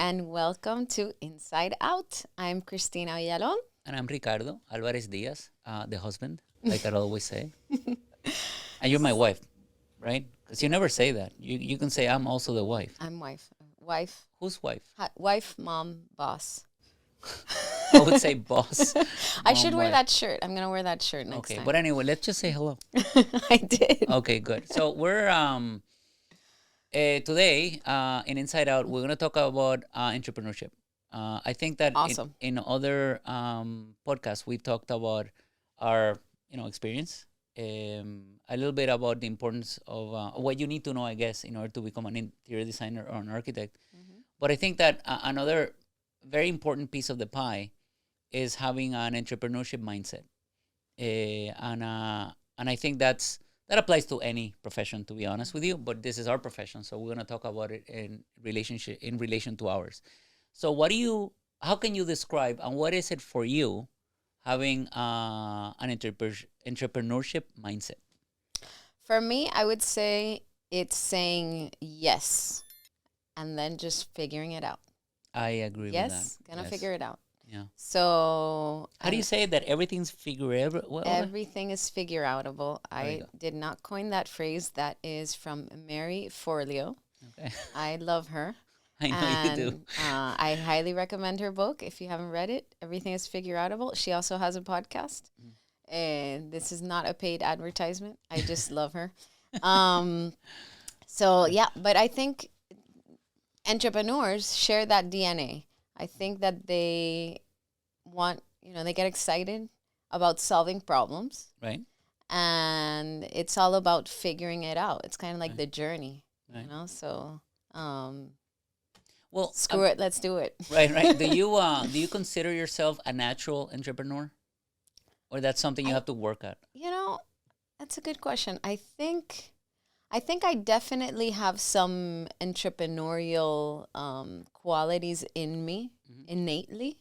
and welcome to Inside Out. I'm Cristina Villalón. And I'm Ricardo, Álvarez-Díaz, the husband, like I always say. And you're my wife, right? Because you never say that. You can say I'm also the wife. I'm wife. Wife. Whose wife? Wife, mom, boss. I would say boss. I should wear wife. that shirt. I'm going to wear that shirt next Okay, time. but anyway, let's just say hello. I did. Okay, good. So we're today in Inside Out, we're gonna talk about entrepreneurship. I think that Awesome. in other podcasts we talked about our experience, a little bit about the importance of what you need to know, I guess, in order to become an interior designer or an architect. But I think that another very important piece of the pie is having an entrepreneurship mindset, and I think that applies to any profession, to be honest with you. But this is our profession, so we're gonna talk about it in relation to ours. So, how can you describe and what is it for you having an entrepreneurship mindset? For me, I would say it's saying yes and then just figuring it out. I agree with Yes, that. gonna Yes. figure it out. Yeah. So How do you say that everything's figureable? everything is figure outable. There you I go. did not coin that phrase. That is from Mary Forleo. Okay. I love her. I know you do. I highly recommend her book if you haven't read it. Everything is figure outable. She also has a podcast. And this is not a paid advertisement. I just love her. So yeah, but I think entrepreneurs share that DNA. I think that they want, they get excited about solving problems, Right. and it's all about figuring it out. It's kind of like Right. the journey, Right. So Well, screw it, let's do it. right. Do you consider yourself a natural entrepreneur, or that's something you have to work at? That's a good question. I think I definitely have some entrepreneurial qualities in me innately,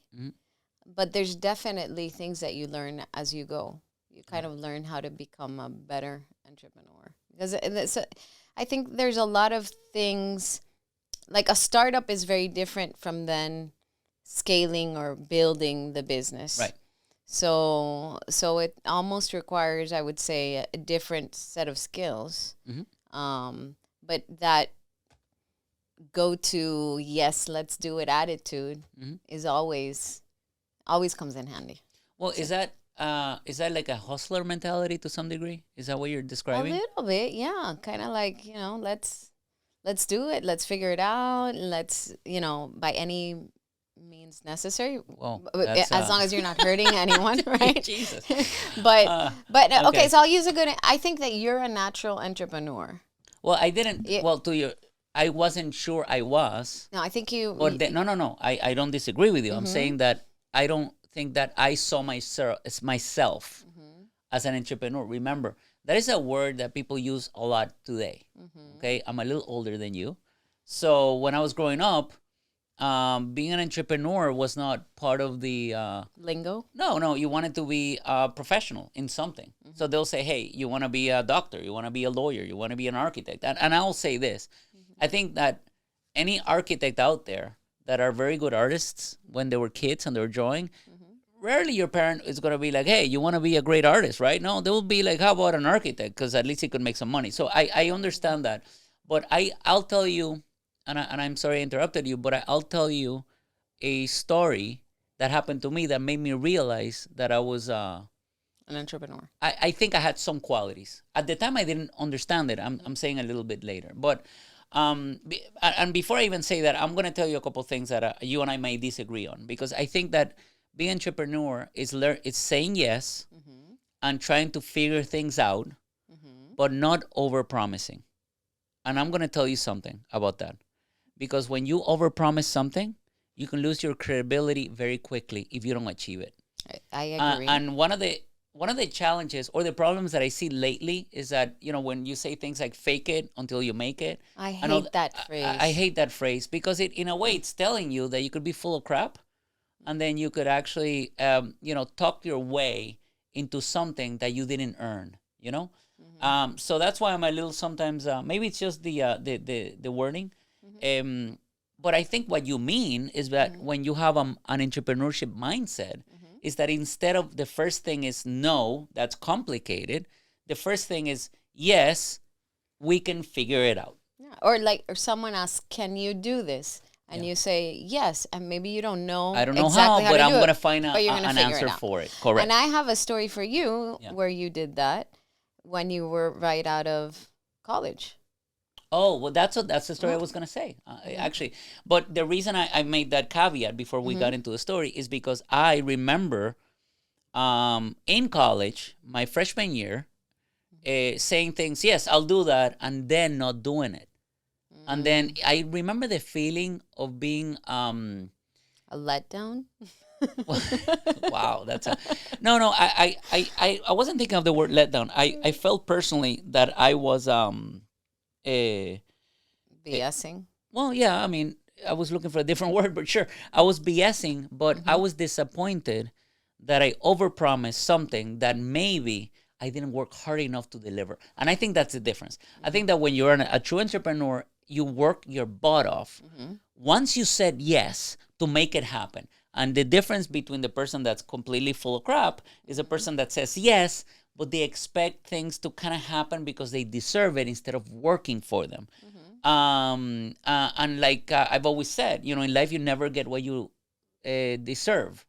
but there's definitely things that you learn as you go. You kind of learn how to become a better entrepreneur, because I think there's a lot of things. Like a startup is very different from then scaling or building the business. Right. So it almost requires, I would say, a different set of skills. But that go to yes, let's do it attitude is always comes in handy. Well, is that like a hustler mentality to some degree? Is that what you're A describing? little bit, yeah. Kind of like, let's do it. Let's figure it out. Let's, by any means necessary. Well, As long as you're not hurting anyone, right? Jesus. But okay, okay. so I'll use I think that you're a natural entrepreneur. Well, I didn't. Well, I wasn't sure I was. No, I think you. Or no. I don't disagree with you. I'm saying that I don't think that I saw myself as an entrepreneur. Remember, that is a word that people use a lot today. Okay, I'm a little older than you, so when I was growing up, being an entrepreneur was not part of the lingo. No, you wanted to be a professional in something. So they'll say, hey, you want to be a doctor, you want to be a lawyer, you want to be an architect. And I'll say this. I think that any architect out there that are very good artists when they were kids and they were drawing, rarely your parent is going to be like, hey, you want to be a great artist, right? No, they will be like, how about an architect? Because at least he could make some money. So I understand that. But I'll tell you, and I'm sorry I interrupted you, but I'll tell you a story that happened to me that made me realize that I was an entrepreneur. I think I had some qualities. At the time, I didn't understand it. I'm saying a little bit later. But and before I even say that, I'm going to tell you a couple things that you and I may disagree on, because I think that being an entrepreneur is saying yes and trying to figure things out, but not overpromising. And I'm going to tell you something about that. Because when you overpromise something, you can lose your credibility very quickly if you don't achieve it. I agree. And one of the challenges or the problems that I see lately is that, when you say things like fake it until you make it. I hate that phrase. I hate that phrase because in a way it's telling you that you could be full of crap, and then you could actually, talk your way into something that you didn't earn, So that's why I'm a little sometimes, maybe it's just the wording. but I think what you mean is that when you have an entrepreneurship mindset, is that instead of the first thing is no, that's complicated. The first thing is yes, we can figure it out. Yeah. Or someone asks, "Can you do this?" And you say yes, and maybe you don't know. I don't know exactly how, but I'm to do gonna it, find but you're an gonna figure answer it out. for it. Correct. And I have a story for you where you did that when you were right out of college. Oh, well, that's the story I was going to say, actually. But the reason I made that caveat before we got into the story is because I remember in college, my freshman year, saying things, yes, I'll do that, and then not doing it. And then I remember the feeling of being... a letdown? Wow, that's a... No, I wasn't thinking of the word letdown. I felt personally that I was... BSing. Well, yeah, I mean, I was looking for a different word, but sure. I was BSing, but I was disappointed that I overpromised something that maybe I didn't work hard enough to deliver. And I think that's the difference. I think that when you're a true entrepreneur, you work your butt off. Once you said yes to make it happen. And the difference between the person that's completely full of crap is a person that says yes, but they expect things to kind of happen because they deserve it instead of working for them. And like I've always said, in life you never get what you deserve.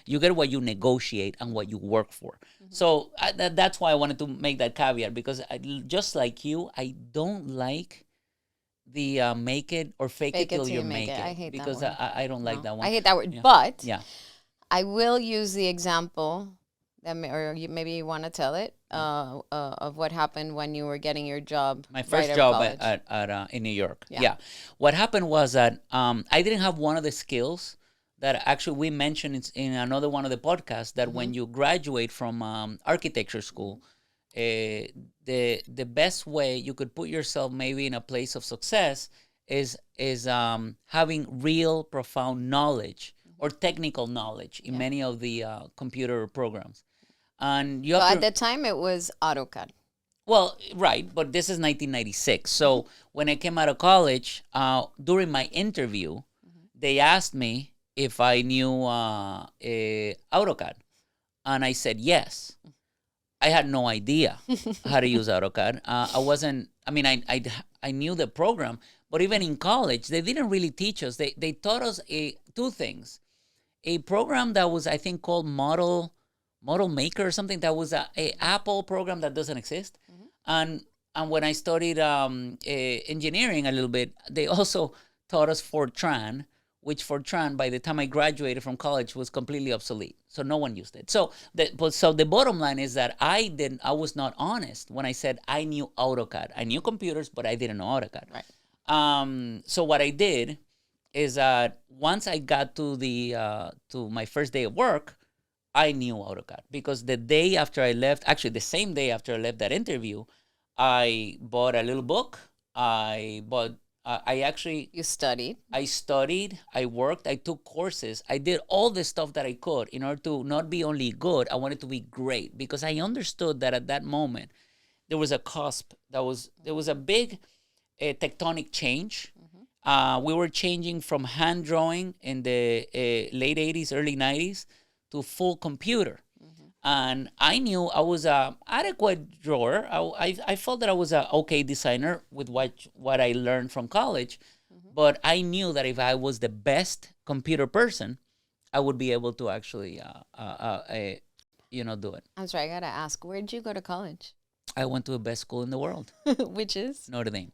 You get what you negotiate and what you work for. So that's why I wanted to make that caveat, because just like you, I don't like the make it or fake it till you make it. I hate because that word. I don't like that one. I hate that word. But yeah, I will use the example, maybe you want to tell it, of what happened when you were getting your job. My first job at in New York. Yeah. What happened was that I didn't have one of the skills that actually we mentioned in another one of the podcasts, that when you graduate from architecture school, the best way you could put yourself maybe in a place of success is having real profound knowledge or technical knowledge in many of the computer programs. And you have at the time it was AutoCAD. Well, right, but this is 1996. So when I came out of college, during my interview, they asked me if I knew AutoCAD, and I said yes. I had no idea how to use AutoCAD. I knew the program, but even in college, they didn't really teach us. They taught us two things. A program that was, I think, called Model Maker or something, that was a Apple program that doesn't exist. And when I studied engineering a little bit, they also taught us Fortran, which Fortran, by the time I graduated from college, was completely obsolete. So no one used it. So the bottom line is that I was not honest when I said I knew AutoCAD. I knew computers, but I didn't know AutoCAD. Right. So what I did is that once I got to to my first day of work, I knew AutoCAD, because the day after I left, actually the same day after I left that interview, I bought a little book. You studied. I studied, I worked, I took courses. I did all the stuff that I could in order to not be only good, I wanted to be great, because I understood that at that moment, there was a cusp. There was a big tectonic change. We were changing from hand drawing in the late 80s, early 90s to full computer. And I knew I was an adequate drawer. I felt that I was an okay designer with what I learned from college. But I knew that if I was the best computer person, I would be able to actually, do it. I'm sorry, I got to ask, where did you go to college? I went to the best school in the world. Which is? Notre Dame.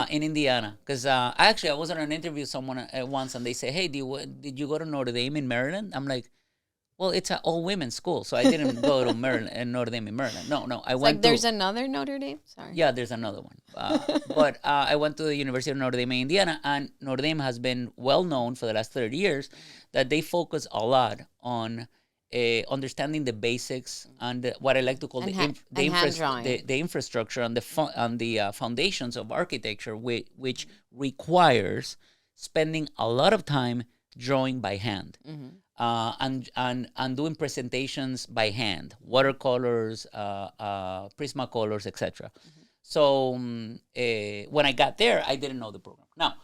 In Indiana. Because I was on an interview with someone once, and they say, hey, did you go to Notre Dame in Maryland? I'm like, well, it's an all-women's school, so I didn't go to Maryland and Notre Dame in Maryland. No, I went there's another Notre Dame? Sorry. Yeah, there's another one. But I went to the University of Notre Dame in Indiana, and Notre Dame has been well known for the last 30 years that they focus a lot on understanding the basics and what I like to call the infrastructure and the foundations of architecture, which requires spending a lot of time drawing by hand. And doing presentations by hand, watercolors, Prismacolors, etc. So when I got there, I didn't know the program. Now,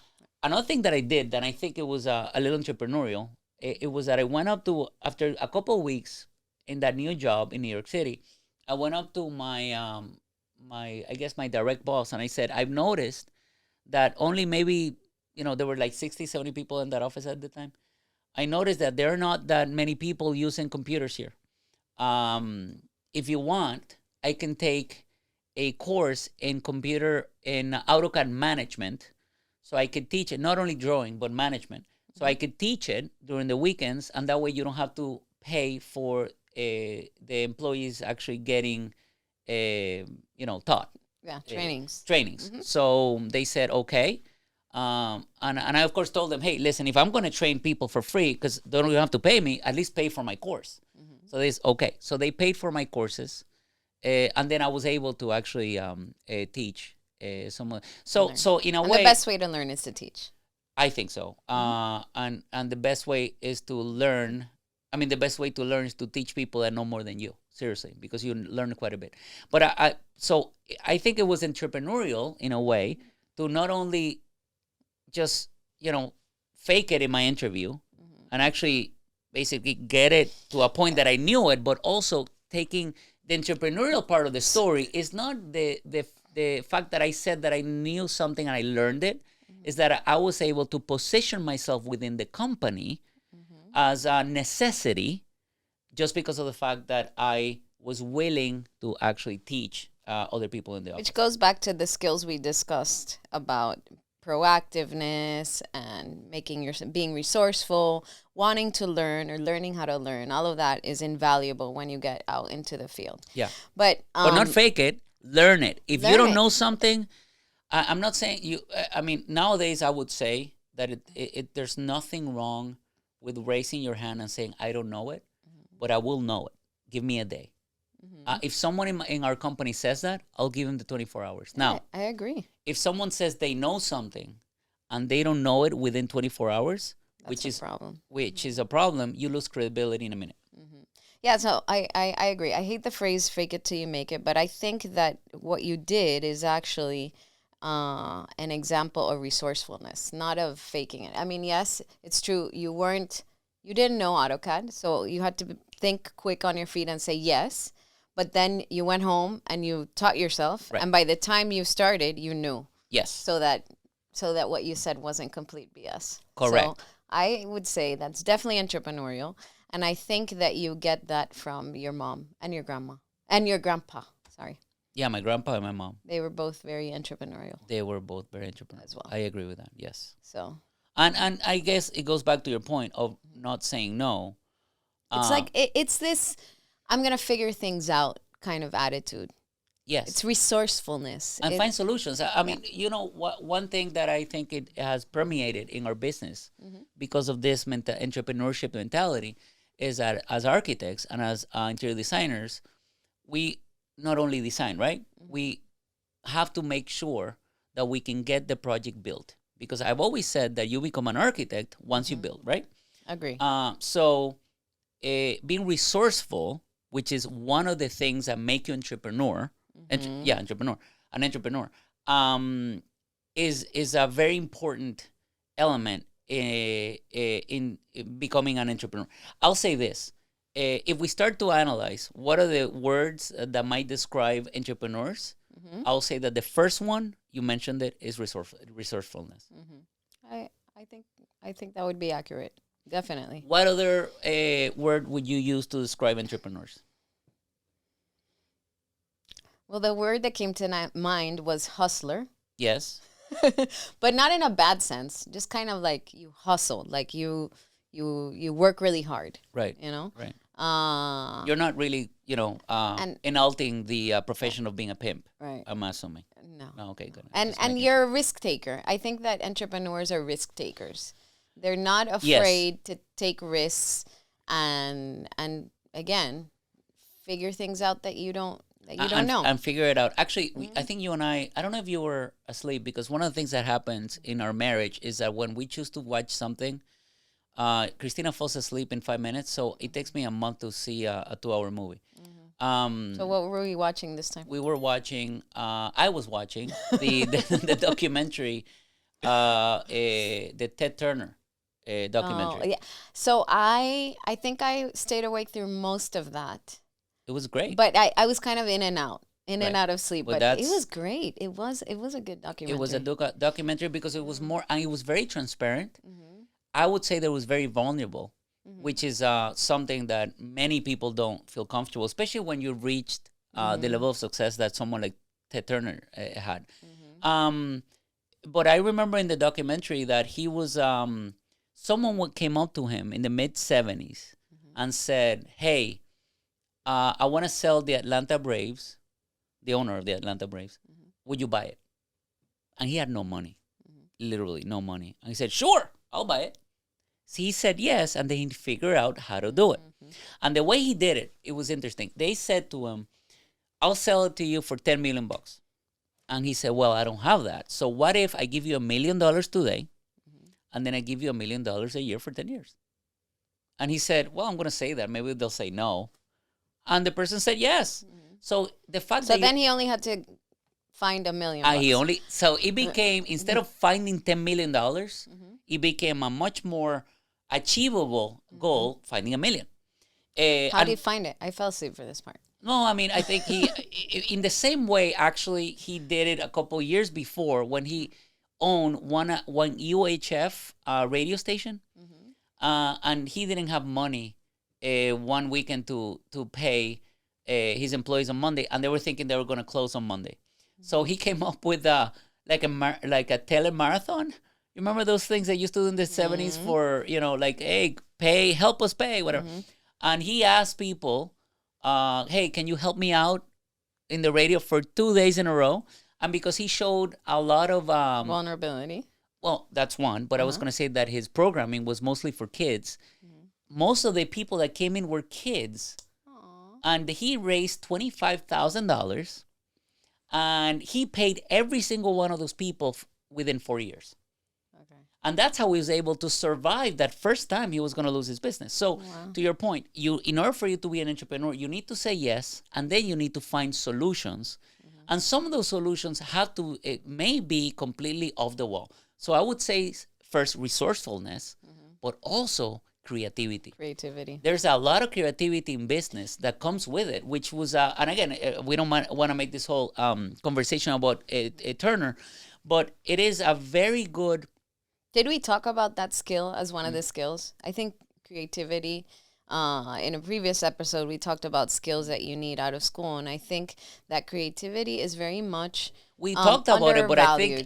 another thing that I did that I think it was a little entrepreneurial. It was that I went up to, after a couple of weeks in that new job in New York City, I went up to my I guess my direct boss, and I said, I've noticed that only maybe, there were like 60, 70 people in that office at the time. I noticed that there are not that many people using computers here. If you want, I can take a course in AutoCAD management, so I could teach it, not only drawing but management. So I could teach it during the weekends, and that way you don't have to pay for the employees actually getting, taught. Yeah, trainings. Trainings. So they said, okay. And I, of course, told them, hey, listen, if I'm going to train people for free, because they don't have to pay me, at least pay for my course. So they said, okay. So they paid for my courses. And then I was able to actually teach someone. So in a way, the best way to learn is to teach. I think so. And the best way is to learn. I mean, the best way to learn is to teach people that know more than you. Seriously, because you learn quite a bit. But so I think it was entrepreneurial in a way to not only just fake it in my interview and actually basically get it to a point that I knew it, but also taking the entrepreneurial part of the story is not the fact that I said that I knew something and I learned it, is that I was able to position myself within the company as a necessity, just because of the fact that I was willing to actually teach other people in the office. Which goes back to the skills we discussed about proactiveness and being resourceful, wanting to learn or learning how to learn. All of that is invaluable when you get out into the field. Yeah. But not fake it, learn it. If you don't know something, I'm not saying you, I mean, nowadays I would say that there's nothing wrong with raising your hand and saying, I don't know it, but I will know it. Give me a day. If someone in our company says that, I'll give them the 24 hours. Now, I agree. If someone says they know something and they don't know it within 24 hours, which is a problem, you lose credibility in a minute. Yeah, so I agree. I hate the phrase fake it till you make it, but I think that what you did is actually an example of resourcefulness, not of faking it. I mean, yes, it's true. You didn't know AutoCAD, so you had to think quick on your feet and say yes. But then you went home and you taught yourself, and by the time you started, you knew. Yes. So that what you said wasn't complete BS. Correct. So I would say that's definitely entrepreneurial, and I think that you get that from your mom and your grandma and your grandpa. Sorry. Yeah, my grandpa and my mom. They were both very entrepreneurial. They were both very entrepreneurial as well. I agree with that. Yes. So. And I guess it goes back to your point of not saying no. It's like it's this I'm going to figure things out kind of attitude. Yes. It's resourcefulness. And find solutions. I mean, one thing that I think it has permeated in our business because of this entrepreneurship mentality is that as architects and as interior designers, we not only design, right? We have to make sure that we can get the project built. Because I've always said that you become an architect once you build, right? Agree. So being resourceful, which is one of the things that make you entrepreneur, an entrepreneur, is a very important element in becoming an entrepreneur. I'll say this. If we start to analyze what are the words that might describe entrepreneurs, I'll say that the first one, you mentioned it, is resourcefulness. I think that would be accurate. Definitely. What other word would you use to describe entrepreneurs? Well, the word that came to mind was hustler. Yes. But not in a bad sense. Just kind of like you hustle, like you work really hard. Right. Right. You're not really, inulting the profession of being a pimp. Right. I'm assuming. No. Oh, okay, good. And you're a risk taker. I think that entrepreneurs are risk takers. They're not afraid to take risks and again figure things out that you don't know and figure it out. Actually, I think you and I don't know if you were asleep, because one of the things that happens in our marriage is that when we choose to watch something, Cristina falls asleep in 5 minutes, so it takes me a month to see a 2-hour movie. So what were we watching this time? We were watching. I was watching the documentary the Ted Turner documentary. Oh, yeah. So I think I stayed awake through most of that. It was great. But I was kind of in and out of sleep. But But it was great. It was a good documentary. It was a documentary because it was more, and it was very transparent. I would say that it was very vulnerable, which is something that many people don't feel comfortable, especially when you reached the level of success that someone like Ted Turner had. But I remember in the documentary that he was, someone came up to him in the mid-70s and said, hey, I want to sell the Atlanta Braves, the owner of the Atlanta Braves. Would you buy it? And he had no money, literally no money. And he said, sure, I'll buy it. So he said yes, and then he figured out how to do it. And the way he did it, it was interesting. They said to him, I'll sell it to you for $10 million. And he said, well, I don't have that. So what if I give you $1 million today, and then I give you $1 million a year for 10 years? And he said, well, I'm going to say that. Maybe they'll say no. And the person said yes. So the fact that... So then he only had to find $1 million. So it became, instead of finding $10 million, it became a much more achievable goal, finding $1 million. How did he find it? I fell asleep for this part. No, I mean, I think he, in the same way, actually, he did it a couple years before when he owned one UHF radio station, and he didn't have money one weekend to pay his employees on Monday, and they were thinking they were going to close on Monday. So he came up with like a telemarathon. You remember those things they used to do in the 70s for, like, hey, help us pay, whatever. And he asked people, hey, can you help me out in the radio for 2 days in a row? And because he showed a lot of... vulnerability. Well, that's one. But I was going to say that his programming was mostly for kids. Most of the people that came in were kids. And he raised $25,000. And he paid every single one of those people within 4 years. And that's how he was able to survive that first time he was going to lose his business. So to your point, in order for you to be an entrepreneur, you need to say yes, and then you need to find solutions. And some of those solutions it may be completely off the wall. So I would say first resourcefulness, but also creativity. There's a lot of creativity in business that comes with it, which was, and again, we don't want to make this whole conversation about Turner, but it is a very good... Did we talk about that skill as one of the skills? I think creativity, in a previous episode, we talked about skills that you need out of school. And I think that creativity is very much we talked about it,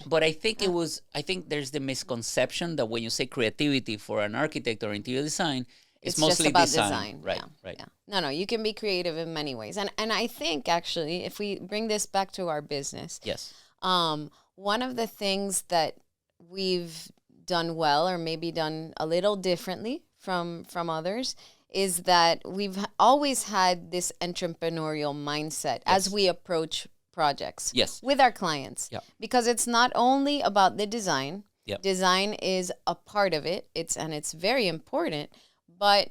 but I think there's the misconception that when you say creativity for an architect or interior design, it's mostly just about design. Right, yeah, right. Yeah. No, you can be creative in many ways. And I think, actually, if we bring this back to our business, yes, one of the things that we've done well, or maybe done a little differently from others, is that we've always had this entrepreneurial mindset as we approach projects with our clients. Because it's not only about the design. Design is a part of it. It's very important, but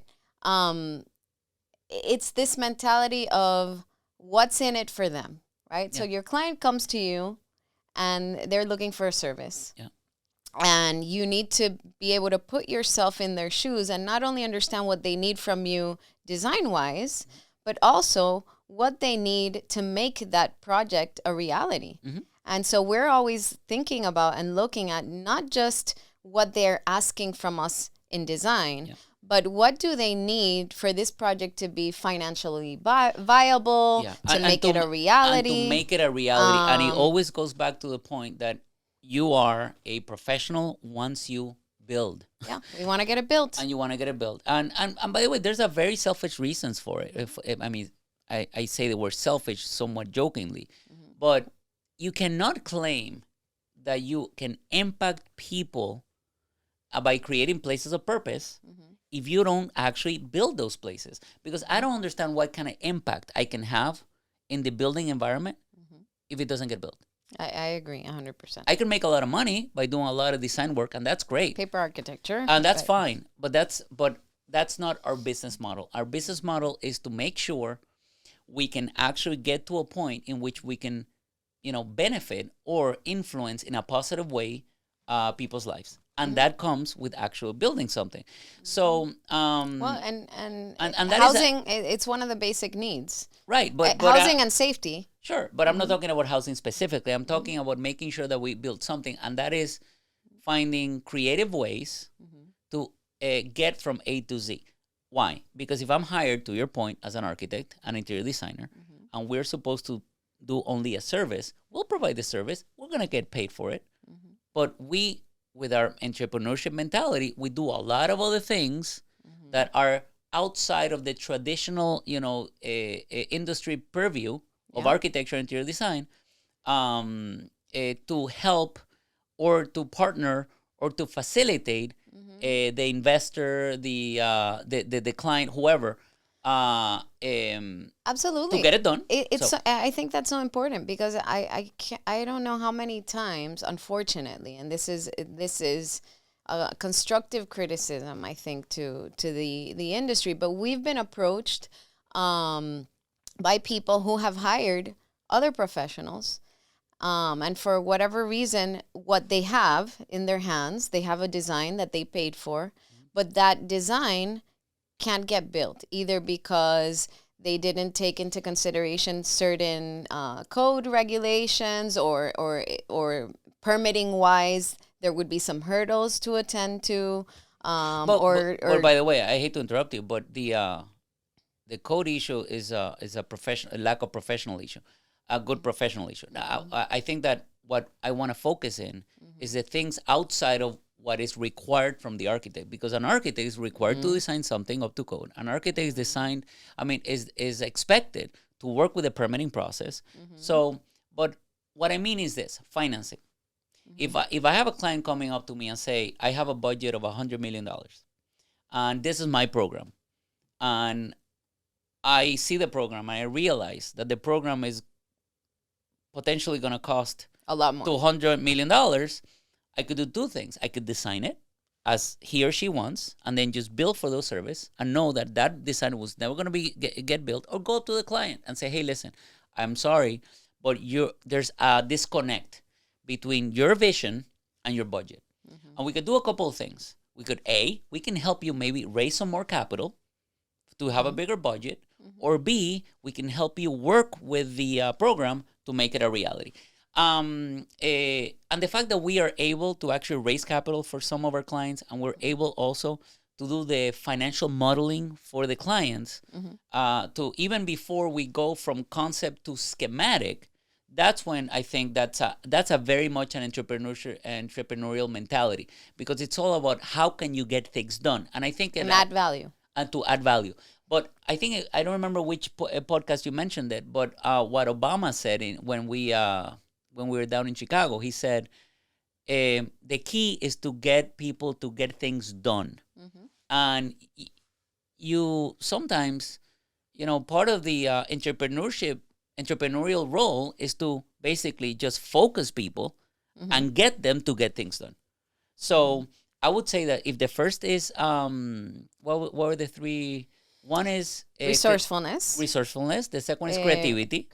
it's this mentality of what's in it for them, right? So your client comes to you and they're looking for a service. And you need to be able to put yourself in their shoes and not only understand what they need from you design-wise, but also what they need to make that project a reality. And so we're always thinking about and looking at not just what they're asking from us in design, but what do they need for this project to be financially viable, to make it a reality. And to make it a reality. And it always goes back to the point that you are a professional once you build. We want to get it built. And you want to get it built. And by the way, there's a very selfish reasons for it. I say the word selfish somewhat jokingly, but you cannot claim that you can impact people by creating places of purpose if you don't actually build those places. Because I don't understand what kind of impact I can have in the building environment if it doesn't get built. I agree 100%. I can make a lot of money by doing a lot of design work, and that's great. Paper architecture. And that's fine. But that's not our business model. Our business model is to make sure we can actually get to a point in which we can, benefit or influence in a positive way people's lives. And that comes with actual building something. So, well, and that housing, it's one of the basic needs. Right, but housing and safety. Sure, but I'm not talking about housing specifically. I'm talking about making sure that we build something, and that is finding creative ways to get from A to Z. Why? Because if I'm hired, to your point, as an architect, an interior designer, and we're supposed to do only a service, we'll provide the service. We're going to get paid for it. But we, with our entrepreneurship mentality, we do a lot of other things that are outside of the traditional, industry purview of architecture and interior design, to help or to partner or to facilitate the investor, the client, whoever, absolutely, to get it done. I think that's so important, because I don't know how many times, unfortunately, and this is a constructive criticism, I think, to the industry, but we've been approached by people who have hired other professionals, and for whatever reason, what they have in their hands, they have a design that they paid for, but that design can't get built, either because they didn't take into consideration certain code regulations, or permitting wise, there would be some hurdles to attend to. But by the way, I hate to interrupt you, but the code issue is a lack of professional issue, a good professional issue. Now, I think that what I want to focus in is the things outside of what is required from the architect, because an architect is required to design something up to code. An architect is is expected to work with the permitting process. So, but what I mean is this: financing. If I have a client coming up to me and say, I have a budget of $100 million, and this is my program, and I see the program, and I realize that the program is potentially going to cost a lot more, $200 million, I could do two things. I could design it as he or she wants, and then just bill for those services, and know that that design was never going to get built, or go up to the client and say, hey, listen, I'm sorry, but there's a disconnect between your vision and your budget. And we could do a couple of things. We can help you maybe raise some more capital to have a bigger budget, or B, we can help you work with the program to make it a reality. And the fact that we are able to actually raise capital for some of our clients, and we're able also to do the financial modeling for the clients, to even before we go from concept to schematic, that's when I think that's a very much an entrepreneurial mentality, because it's all about how can you get things done, and I think add value, and to add value. But I think I don't remember which podcast you mentioned it, but what Obama said when we were down in Chicago, he said the key is to get people to get things done, and you sometimes, part of the entrepreneurial role is to basically just focus people and get them to get things done. So I would say that if the first is what were the three? One is resourcefulness. The second one is creativity.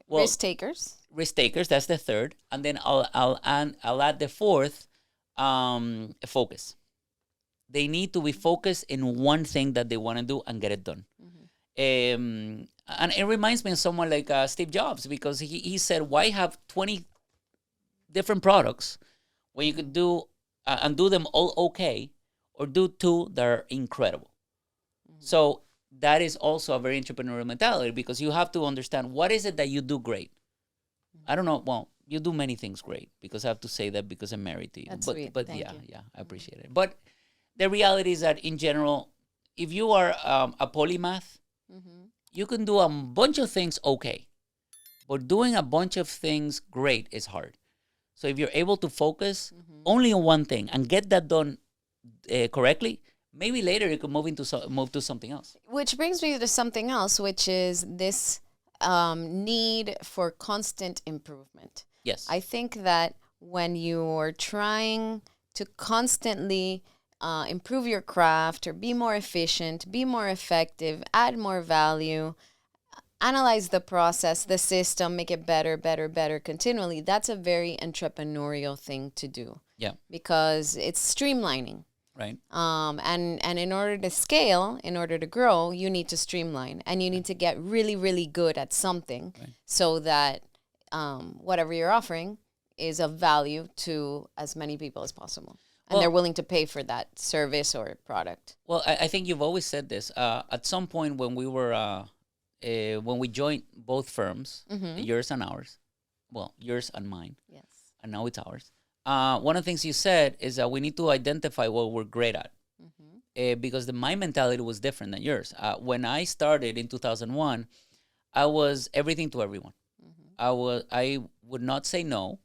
Well, risk takers. That's the third, and then I'll add the fourth, focus. They need to be focused in one thing that they want to do and get it done. And it reminds me of someone like Steve Jobs, because he said, why have 20 different products when you could do and do them all okay, or do two that are incredible? So that is also a very entrepreneurial mentality, because you have to understand what is it that you do great. I don't know. Well, you do many things great, because I have to say that because I'm married to you. That's sweet. But Thank yeah, you. yeah, I appreciate it. But the reality is that in general, if you are a polymath, you can do a bunch of things okay, but doing a bunch of things great is hard. So if you're able to focus only on one thing and get that done correctly, maybe later you could move to something else. Which brings me to something else, which is this need for constant improvement. Yes. I think that when you're trying to constantly improve your craft, or be more efficient, be more effective, add more value, analyze the process, the system, make it better continually, that's a very entrepreneurial thing to do. Yeah. Because it's streamlining. Right. And in order to scale, in order to grow, you need to streamline, and you need to get really, really good at something, so that whatever you're offering is of value to as many people as possible. And they're willing to pay for that service or product. Well, I think you've always said this. At some point when we were, when we joined both firms, yours and ours, well, yours and mine, yes, and now it's ours. One of the things you said is that we need to identify what we're great at, because my mentality was different than yours. When I started in 2001, I was everything to everyone. I would not say no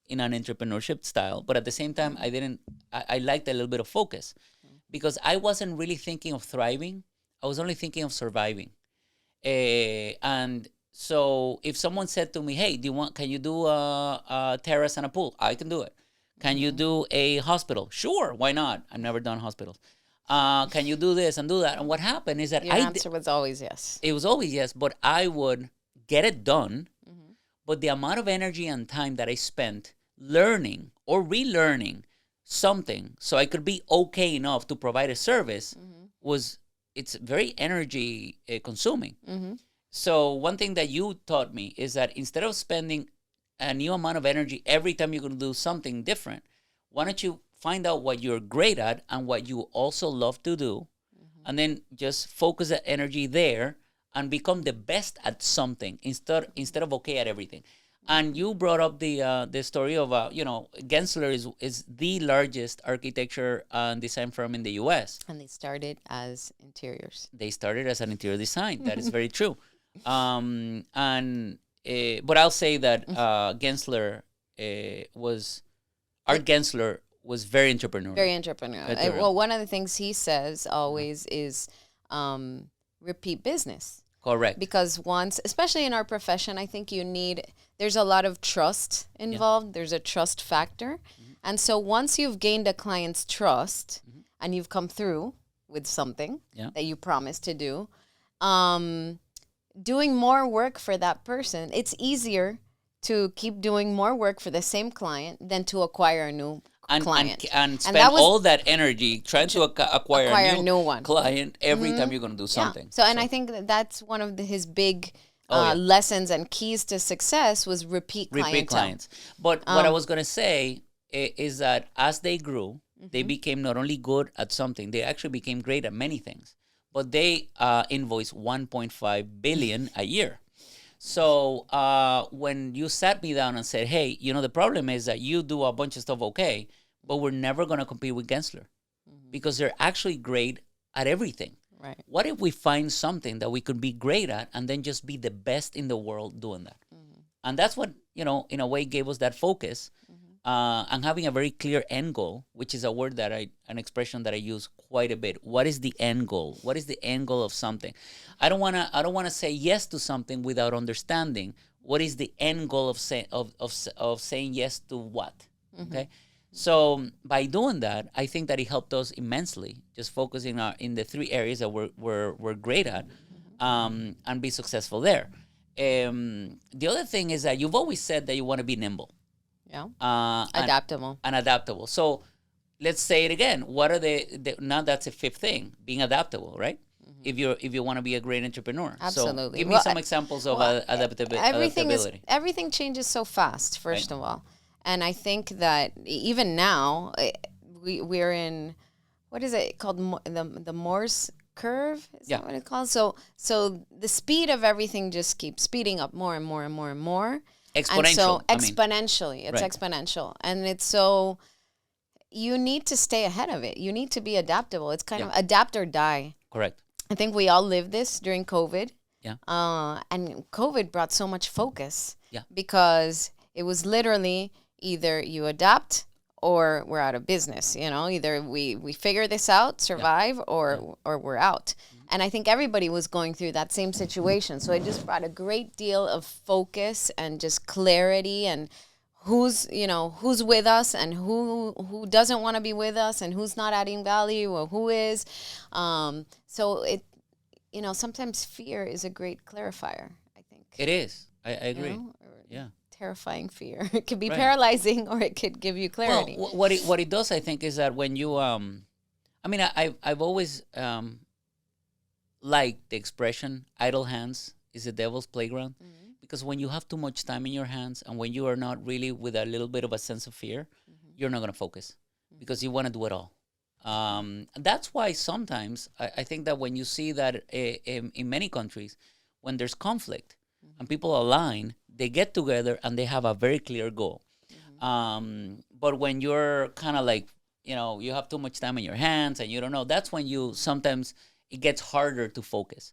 in an entrepreneurship style, but at the same time, I liked a little bit of focus, because I wasn't really thinking of thriving. I was only thinking of surviving. And so if someone said to me, hey, can you do a terrace and a pool? I can do it. Can you do a hospital? Sure, why not? I've never done hospitals. Can you do this and do that? And what happened is that your answer was always yes. It was always yes, but I would get it done. But the amount of energy and time that I spent learning or relearning something so I could be okay enough to provide a service it's very energy consuming. So one thing that you taught me is that instead of spending a new amount of energy every time you're going to do something different, why don't you find out what you're great at and what you also love to do, and then just focus that energy there and become the best at something instead of okay at everything. And you brought up the story of Gensler is the largest architecture and design firm in the U.S. And they started as interiors. They started as an interior design. That is very true. But I'll say that Gensler Gensler was very entrepreneurial. Very entrepreneurial. Well, one of the things he says always is repeat business. Correct. Because once, especially in our profession, I think there's a lot of trust involved. Yeah. There's a trust factor. And so once you've gained a client's trust and you've come through with something that you promised to do, doing more work for that person, it's easier to keep doing more work for the same client than to acquire a new client. And spend all that energy trying to acquire a new one client every time you're going to do something. Yeah. And I think that's one of his big lessons and keys to success was repeat clients. But what I was going to say is that as they grew, they became not only good at something, they actually became great at many things. But they invoice $1.5 billion a year. So when you sat me down and said, hey, the problem is that you do a bunch of stuff okay, but we're never going to compete with Gensler because they're actually great at everything. Right. What if we find something that we could be great at and then just be the best in the world doing that? And that's what, in a way gave us that focus and having a very clear end goal, which is an expression that I use quite a bit. What is the end goal? What is the end goal of something? I don't want to say yes to something without understanding what is the end goal of saying yes to what. Okay, so by doing that, I think that it helped us immensely. Just focusing in the three areas that we're great at, and be successful there. The other thing is that you've always said that you want to be nimble. Yeah. Adaptable. And adaptable. So let's say it again. What are now that's a fifth thing, being adaptable, right? If you want to be a great entrepreneur. Absolutely. So give me some examples of adaptability. Everything changes so fast, first of all. And I think that even now, we're in, what is it called? The Morse curve? Is that what it's called? So the speed of everything just keeps speeding up more and more and more and more. Exponential. And so exponentially. It's exponential. And it's so you need to stay ahead of it. You need to be adaptable. It's kind of adapt or die. Correct. I think we all lived this during COVID. Yeah. And COVID brought so much focus. Yeah. Because it was literally either you adapt or we're out of business. Either we figure this out, survive, or we're out. And I think everybody was going through that same situation. So it just brought a great deal of focus and just clarity and who's with us and who doesn't want to be with us and who's not adding value or who is. So it, sometimes fear is a great clarifier, I think. It is. I agree. terrifying fear. It could be Right. paralyzing, or it could give you clarity. Well, what it does, I think, is that when you I mean, I've always liked the expression "idle hands is the devil's playground," because when you have too much time in your hands, and when you are not really with a little bit of a sense of fear, you're not gonna focus because you want to do it all. That's why sometimes I think that when you see that in many countries, when there's conflict and people align, they get together and they have a very clear goal. But when you're kind of like, you have too much time in your hands and you don't know, that's when you sometimes it gets harder to focus.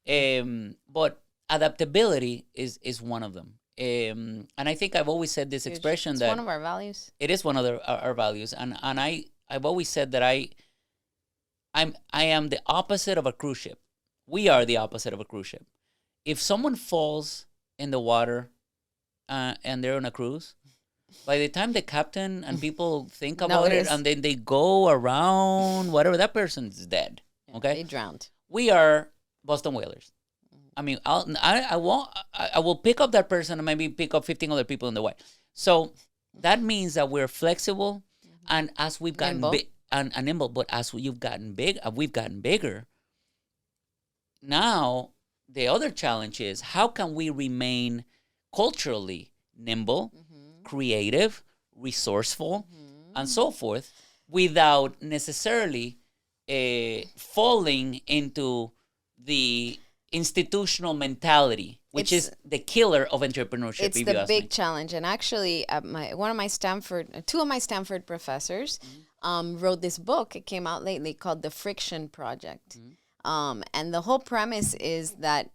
But adaptability is one of them. And I think I've always said this expression It's that one of our values. it is one of our values. And I've always said that I am the opposite of a cruise ship. We are the opposite of a cruise ship. If someone falls in the water and they're on a cruise, by the time the captain and people think about it and then they go around, whatever, that person's dead. Okay, They drowned. We are Boston whalers. I mean, I will pick up that person and maybe pick up 15 other people in the way. So that means that we're flexible, and as we've gotten big and nimble, but as we've gotten bigger. Now the other challenge is how can we remain culturally nimble, creative, resourceful, and so forth, without necessarily falling into the institutional mentality, which is the killer of entrepreneurship. It's the big challenge. And actually, two of my Stanford professors wrote this book. It came out lately called The Friction Project. And the whole premise is that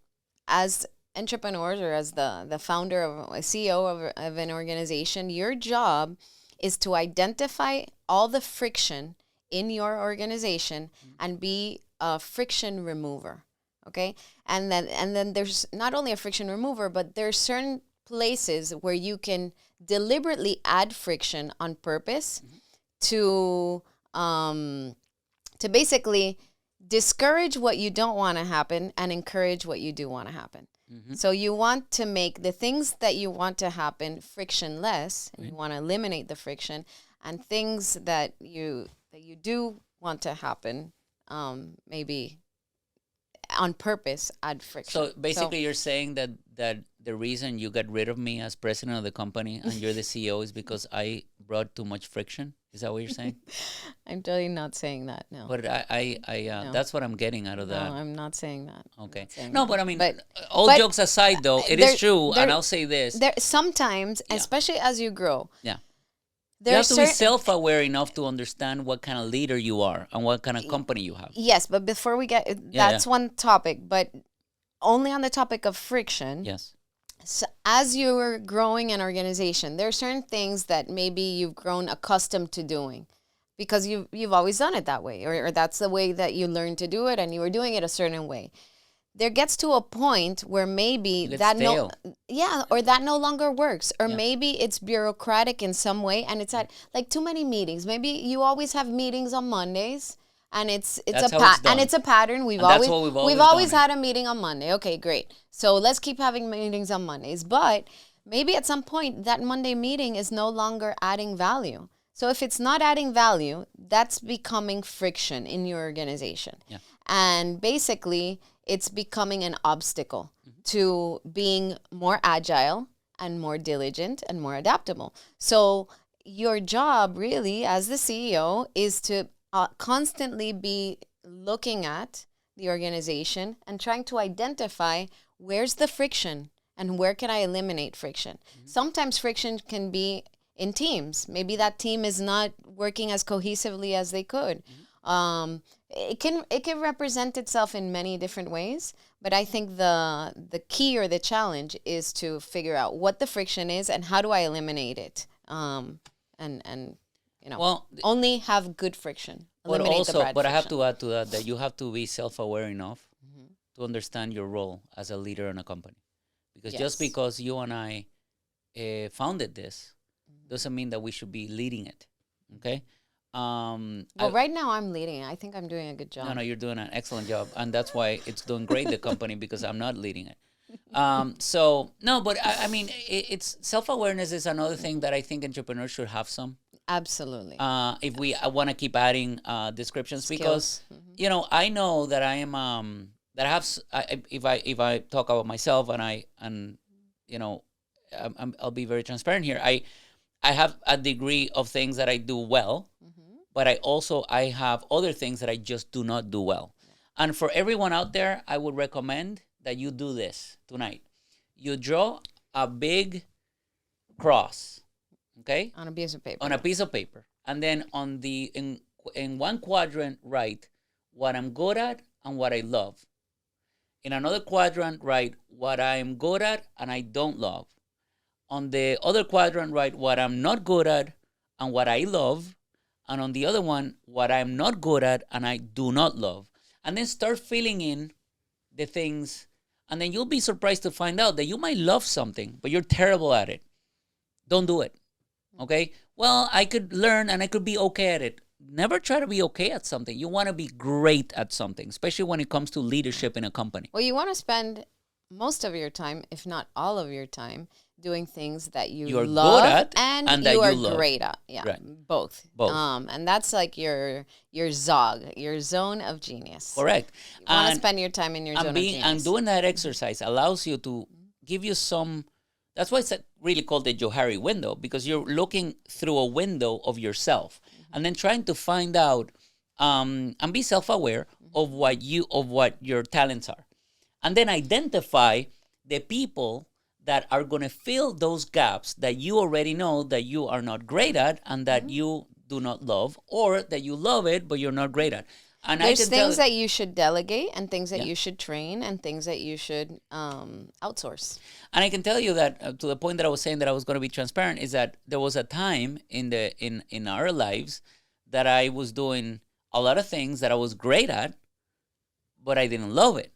as entrepreneurs, or as the founder of a CEO of an organization, your job is to identify all the friction in your organization and be a friction remover. Okay, and then there's not only a friction remover, but there's certain places where you can deliberately add friction on purpose to basically discourage what you don't want to happen and encourage what you do want to happen. So you want to make the things that you want to happen frictionless, and you want to eliminate the friction, and things that you do want to happen, maybe on purpose add friction. So basically you're saying that the reason you got rid of me as president of the company and you're the CEO is because I brought too much friction? Is that what you're saying? I'm totally not saying that, no. But I No. that's what I'm getting out of that. No, I'm not saying that. Okay. No, But I mean, but jokes aside, though, it is true, and I'll say this. There sometimes, especially as you grow. Yeah. You have to be self-aware enough to understand what kind of leader you are and what kind of company you have. Yes, but before we get, that's one topic, but only on the topic of friction. Yes. So as you're growing an organization, there are certain things that maybe you've grown accustomed to doing because you've always done it that way, or that's the way that you learned to do it, and you were doing it a certain way. There gets to a point where maybe that no longer works, or maybe it's bureaucratic in some way, and it's at like too many meetings. Maybe you always have meetings on Mondays, and it's a pattern. We've always had a meeting on Monday. Okay, great. So let's keep having meetings on Mondays. But maybe at some point that Monday meeting is no longer adding value. So if it's not adding value, that's becoming friction in your organization. Yeah. And basically, it's becoming an obstacle to being more agile and more diligent and more adaptable. So your job really as the CEO is to constantly be looking at the organization and trying to identify where's the friction and where can I eliminate friction. Sometimes friction can be in teams. Maybe that team is not working as cohesively as they could. It can represent itself in many different ways, but I think the key or the challenge is to figure out what the friction is and how do I eliminate it. Only have good friction. But I have to add to that you have to be self-aware enough to understand your role as a leader in a company, because just because you and I founded this doesn't mean that we should be leading it. Okay. Right now I'm leading it. I think I'm doing a good job. No, you're doing an excellent job. And that's why it's doing great, the company, because I'm not leading it. So no, but I mean, it's self-awareness is another thing that I think entrepreneurs should have some. Absolutely. If we want to keep adding descriptions, Skills. because I know that I am that I have if I talk about myself and you know I'll be very transparent here. I have a degree of things that I do well, but I have other things that I just do not do well. And for everyone out there, I would recommend that you do this tonight. You draw a big cross, okay, On a piece of paper. on a piece of paper, and then on the in one quadrant write what I'm good at and what I love. In another quadrant write what I'm good at and I don't love. On the other quadrant write what I'm not good at and what I love, and on the other one what I'm not good at and I do not love. And then start filling in the things, and then you'll be surprised to find out that you might love something but you're terrible at it. Don't do it. Okay? Well, I could learn and I could be okay at it. Never try to be okay at something. You want to be great at something, especially when it comes to leadership in a company. Well, you want to spend most of your time, if not all of your time, doing things that you You're love good at and that you are you love. great at. Yeah, Right. both. Both. And that's like your zog, your zone of genius. Correct. You want to And spend your time in your zone of genius. and doing that exercise allows you to give you some. That's why it's really called the Johari window, because you're looking through a window of yourself and then trying to find out and be self-aware of what your talents are, and then identify the people that are going to fill those gaps that you already know that you are not great at and that you do not love, or that you love it but you're not great at. And There's things that you should delegate and things that Yeah. you should train and things that you should outsource. And I can tell you that to the point that I was saying that I was going to be transparent is that there was a time in our lives that I was doing a lot of things that I was great at, but I didn't love it,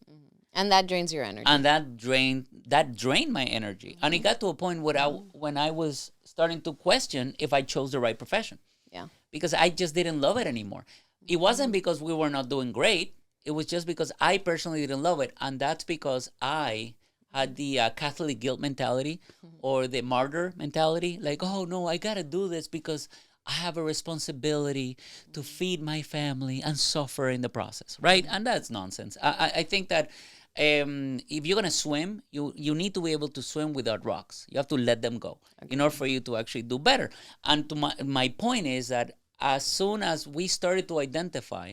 And that drains your energy. and that drained my energy. And it got to a point where when I was starting to question if I chose the right profession, Yeah. because I just didn't love it anymore. It wasn't because we were not doing great. It was just because I personally didn't love it. And that's because I had the Catholic guilt mentality or the martyr mentality. Like, oh, no, I got to do this because I have a responsibility to feed my family and suffer in the process, right? And that's nonsense. I think that if you're going to swim, you need to be able to swim without rocks. You have to let them go in order for you to actually do better. And to my point is that as soon as we started to identify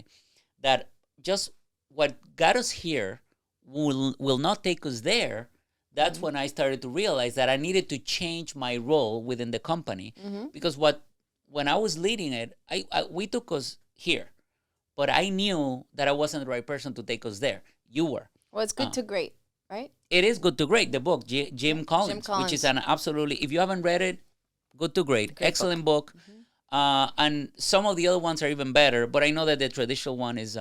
that just what got us here will not take us there, that's when I started to realize that I needed to change my role within the company. Because when I was leading it, we took us here, but I knew that I wasn't the right person to take us there. You were. Well, it's good to great, right? It is Good to Great, the book, Jim Collins, which is an absolutely, if you haven't read it, Good to Great, excellent book. And some of the other ones are even better, but I know that the traditional one is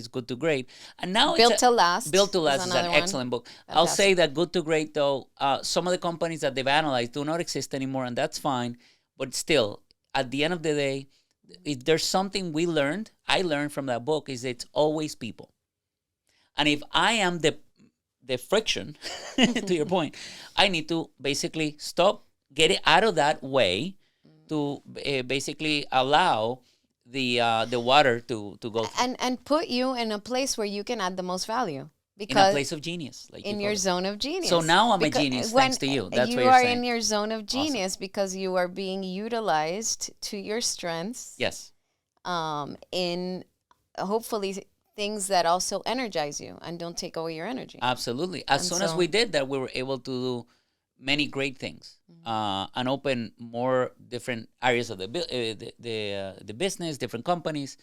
Good to Great. And now Built to Last. Built to Last is an another one. excellent book. I'll say that Good to Great, though, some of the companies that they've analyzed do not exist anymore, and that's fine. But still, at the end of the day, if there's something I learned from that book, is it's always people. And if I am the friction, to your point, I need to basically stop, get it out of that way, to basically allow the water to go through. And put you in a place where you can add the most value. In a Because place of genius, like in you your call it. zone of genius. So now I'm a Because genius when thanks to you. That's you what you're are saying. in your zone of genius because you are being utilized to your strengths. Yes. In hopefully things that also energize you and don't take away your energy. Absolutely. As soon as we did that, we were able to do many great things and open more different areas of the business, different companies.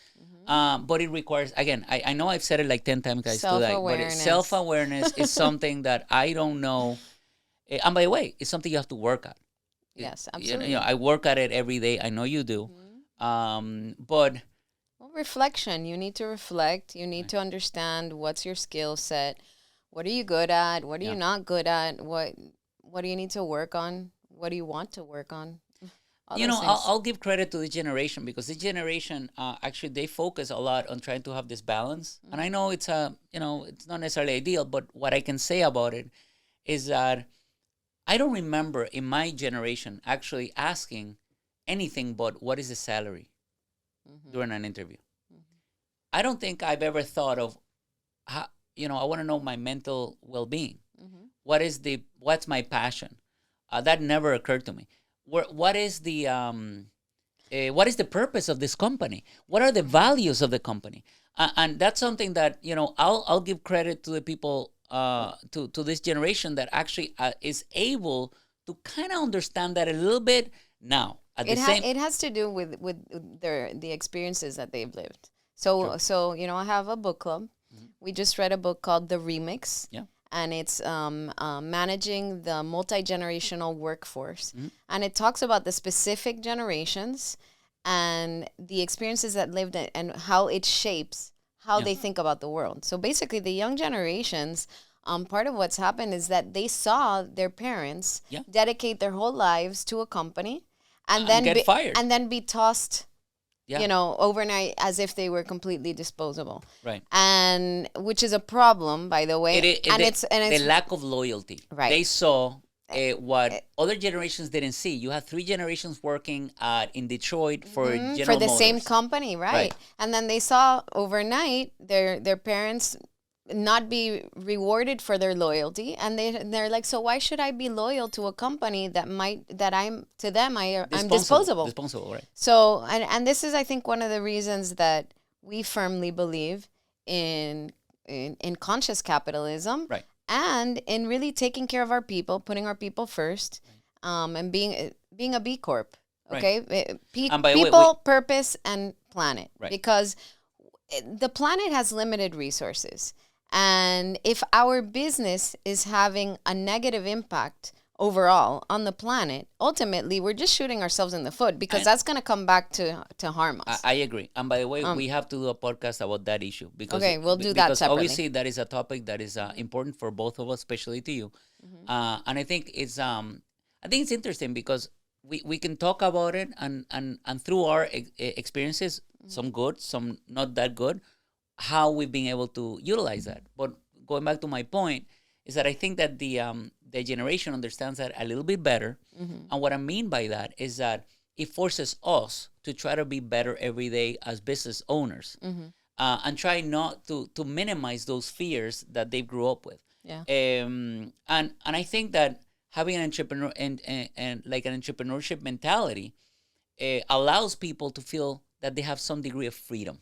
But it requires, again, I know I've said it like 10 times, guys, today, but self-awareness is something that I don't know. And by the way, it's something you have to work at. Yes, absolutely. You know, I work at it every day. I know you do. But well, reflection. You need to reflect. You need to understand what's your skill set. What are you good at? What are you not good at? What do you need to work on? What do you want to work on? You know, I'll give credit to this generation, because this generation actually they focus a lot on trying to have this balance. And I know it's it's not necessarily ideal, but what I can say about it is that I don't remember in my generation actually asking anything but what is the salary during an interview. I don't think I've ever thought of how, I want to know my mental well-being. What's my passion? That never occurred to me. What is the purpose of this company? What are the values of the company? And that's something that I'll give credit to the people to this generation that actually is able to kind of understand that a little bit now. It has to do with the experiences that they've lived. So I have a book club. We just read a book called The Remix. Yeah. And it's managing the multi-generational workforce. And it talks about the specific generations and the experiences that lived and how it shapes how they think about the world. So basically, the young generations, part of what's happened is that they saw their parents dedicate their whole lives to a company and then get fired. And then be tossed overnight as if they were completely disposable. Right. And which is a problem, by the way. It's the lack of loyalty. Right. They saw what other generations didn't see. You have 3 generations working in Detroit for General for the Motors. same company, right? And then they saw overnight their parents not be rewarded for their loyalty, and they're like, so why should I be loyal to a company I'm disposable? Disposable, right? So and this is, I think, one of the reasons that we firmly believe in conscious capitalism, right, and in really taking care of our people, putting our people first, and being a B Corp. Okay, right. People, purpose, and planet, right, because the planet has limited resources. And if our business is having a negative impact overall on the planet, ultimately we're just shooting ourselves in the foot, because that's going to come back to harm us. I agree. And by the way, we have to do a podcast about that issue, because we'll do that separately. Obviously that is a topic that is important for both of us, especially to you. And I think it's interesting because we can talk about it and through our experiences, some good, some not that good, how we've been able to utilize that. But going back to my point is that I think that the generation understands that a little bit better. And what I mean by that is that it forces us to try to be better every day as business owners, and try not to minimize those fears that they grew up with. Yeah. And I think that having an entrepreneur and like an entrepreneurship mentality allows people to feel that they have some degree of freedom.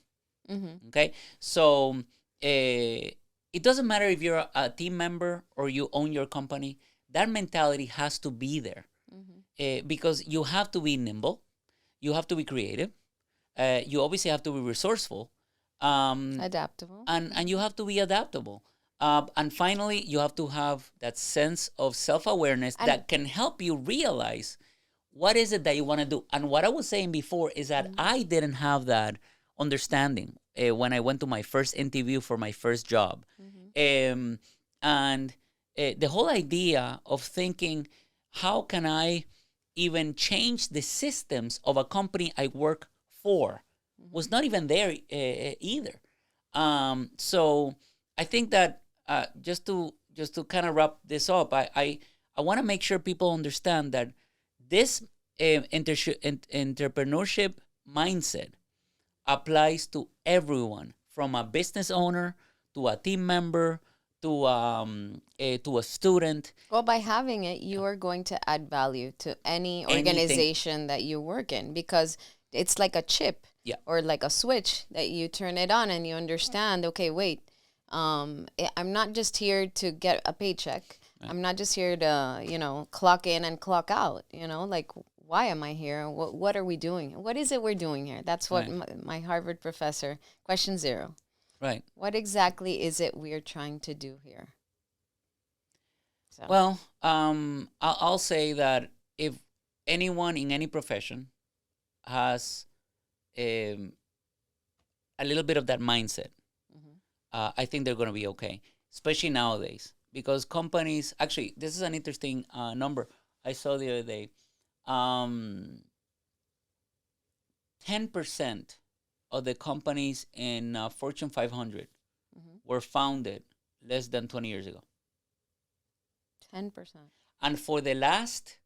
Okay, so it doesn't matter if you're a team member or you own your company. That mentality has to be there, because you have to be nimble, you have to be creative, you obviously have to be resourceful, adaptable, and you have to be adaptable. And finally, you have to have that sense of self-awareness that can help you realize what is it that you want to do. And what I was saying before is that I didn't have that understanding when I went to my first interview for my first job. And the whole idea of thinking, how can I even change the systems of a company I work for, was not even there either. So I think that just to kind of wrap this up, I want to make sure people understand that this entrepreneurship mindset applies to everyone, from a business owner to a team member to a student. Well, by having it, you are going to add value to any organization that you work in, because it's like a chip or like a switch that you turn it on and you understand, okay, wait, I'm not just here to get a paycheck. Right. I'm not just here to, clock in and clock out, like, why am I here? What are we doing? What is it we're doing here? That's what my Harvard professor, question 0. Right. What exactly is it we're trying to do here? So. Well, I'll say that if anyone in any profession has a little bit of that mindset, I think they're going to be okay, especially nowadays, because companies, actually, this is an interesting number I saw the other day. 10% of the companies in Fortune 500 were founded less than 20 years ago. 10%. And for the last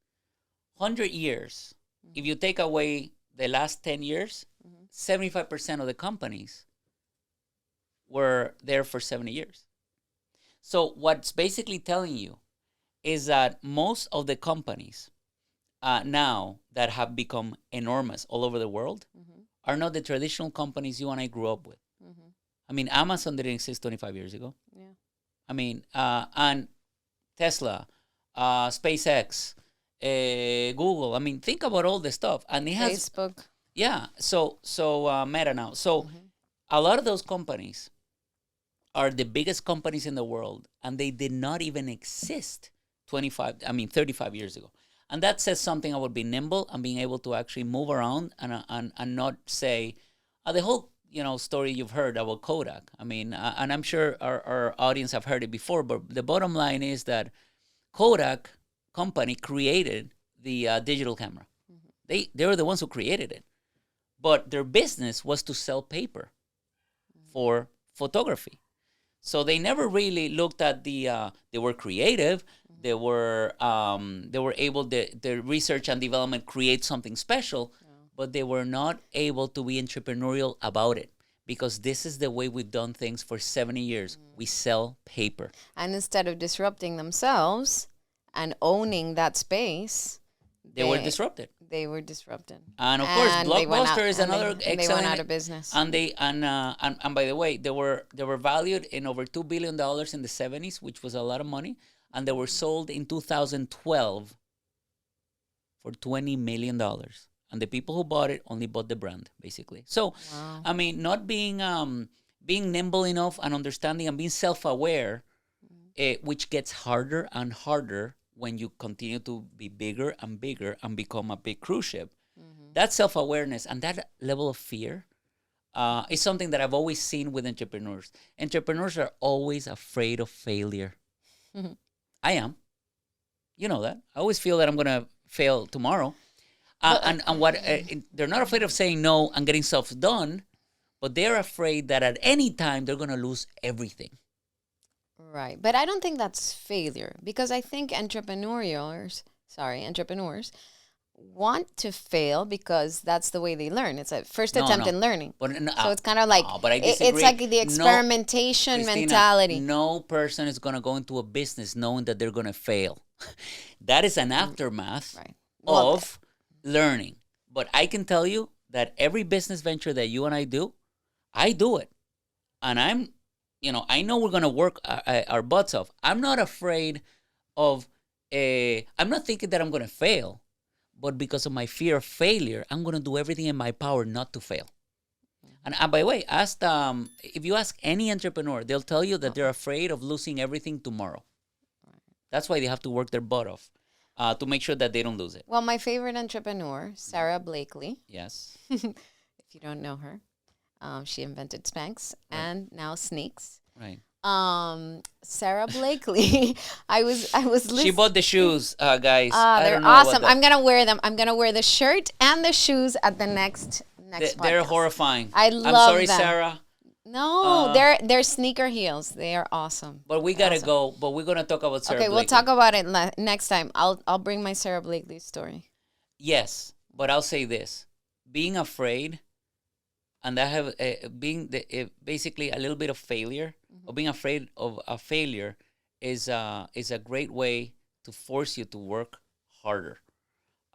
100 years, if you take away the last 10 years, 75% of the companies were there for 70 years. So what's basically telling you is that most of the companies now that have become enormous all over the world are not the traditional companies you and I grew up with. I mean, Amazon didn't exist 25 years ago. Yeah. I mean, and Tesla, SpaceX, Google. I mean, think about all the stuff. And it has Facebook. Yeah. So Meta now. So a lot of those companies are the biggest companies in the world, and they did not even exist 35 years ago. And that says something about being nimble and being able to actually move around and not say the whole story you've heard about Kodak. I mean, and I'm sure our audience have heard it before, but the bottom line is that Kodak company created the digital camera. They were the ones who created it, but their business was to sell paper for photography. So they never really looked at they were creative. They were able the research and development create something special, but they were not able to be entrepreneurial about it, because this is the way we've done things for 70 years. We sell paper. And instead of disrupting themselves and owning that space, they were disrupted. They were disrupted. And of course, Blockbuster is another excellent. They went out of business. And by the way, they were valued in over $2 billion in the 70s, which was a lot of money, and they were sold in 2012 for $20 million. And the people who bought it only bought the brand, basically. So, wow. I mean, not being nimble enough and understanding and being self-aware, which gets harder and harder when you continue to be bigger and bigger and become a big cruise ship. That self-awareness and that level of fear is something that I've always seen with entrepreneurs. Entrepreneurs are always afraid of failure. I am. You know that. I always feel that I'm going to fail tomorrow. They're not afraid of saying no and getting stuff done, but they're afraid that at any time they're going to lose everything. Right. But I don't think that's failure, because I think entrepreneurs want to fail because that's the way they learn. It's a first attempt in learning. So it's kind of like, it's like the experimentation mentality. No person is going to go into a business knowing that they're going to fail. That is an aftermath of learning. But I can tell you that every business venture that you and I do it. And I know we're going to work our butts off. I'm not afraid of, I'm not thinking that I'm going to fail, but because of my fear of failure, I'm going to do everything in my power not to fail. And by the way, if you ask any entrepreneur, they'll tell you that they're afraid of losing everything tomorrow. That's why they have to work their butt off to make sure that they don't lose it. Well, my favorite entrepreneur, Sarah Blakely. Yes. If you don't know her. She invented Spanx and now Sneaks. Right. Sarah Blakely. I was listening. She bought the shoes, guys. They're awesome. I'm gonna wear them. I'm gonna wear the shirt and the shoes at the next podcast. They're horrifying. I'm sorry, them. Sarah. No, they're sneaker heels. They are awesome. But we gotta go. But we're gonna talk about Sarah. Okay, Blakely. we'll talk about it next time. I'll bring my Sarah Blakely story. Yes, but I'll say this: being afraid. And that have basically a little bit of failure, or being afraid of a failure, is a great way to force you to work harder.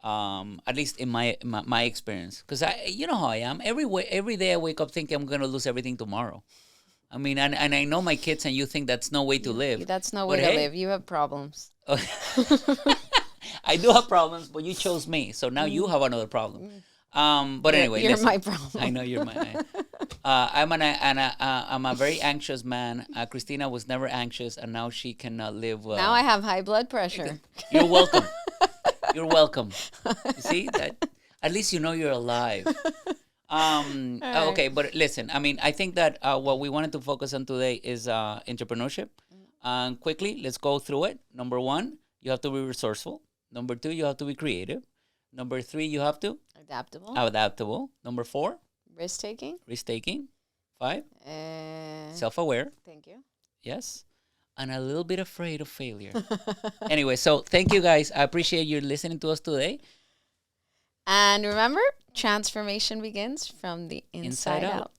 At least in my experience, because you know how I am. Every day I wake up thinking I'm gonna lose everything tomorrow. I mean, and I know my kids, and you think that's no way to live. That's no way to live. You have problems. I do have problems, but you chose me, so now you have another problem. But anyway, you're my problem. I know you're my. I'm a very anxious man. Cristina was never anxious, and now she cannot live. Now I have high blood pressure. You're welcome. You're welcome. You see that? At least you know you're alive. Okay, but listen. I mean, I think that what we wanted to focus on today is entrepreneurship. Quickly, let's go through it. Number 1, you have to be resourceful. Number 2, you have to be creative. Number 3, you have to adaptable. Number 4, risk taking. 5, self-aware. Thank you. Yes. and a little bit afraid of failure. Anyway, so thank you guys. I appreciate you listening to us today. And remember, transformation begins from the inside out.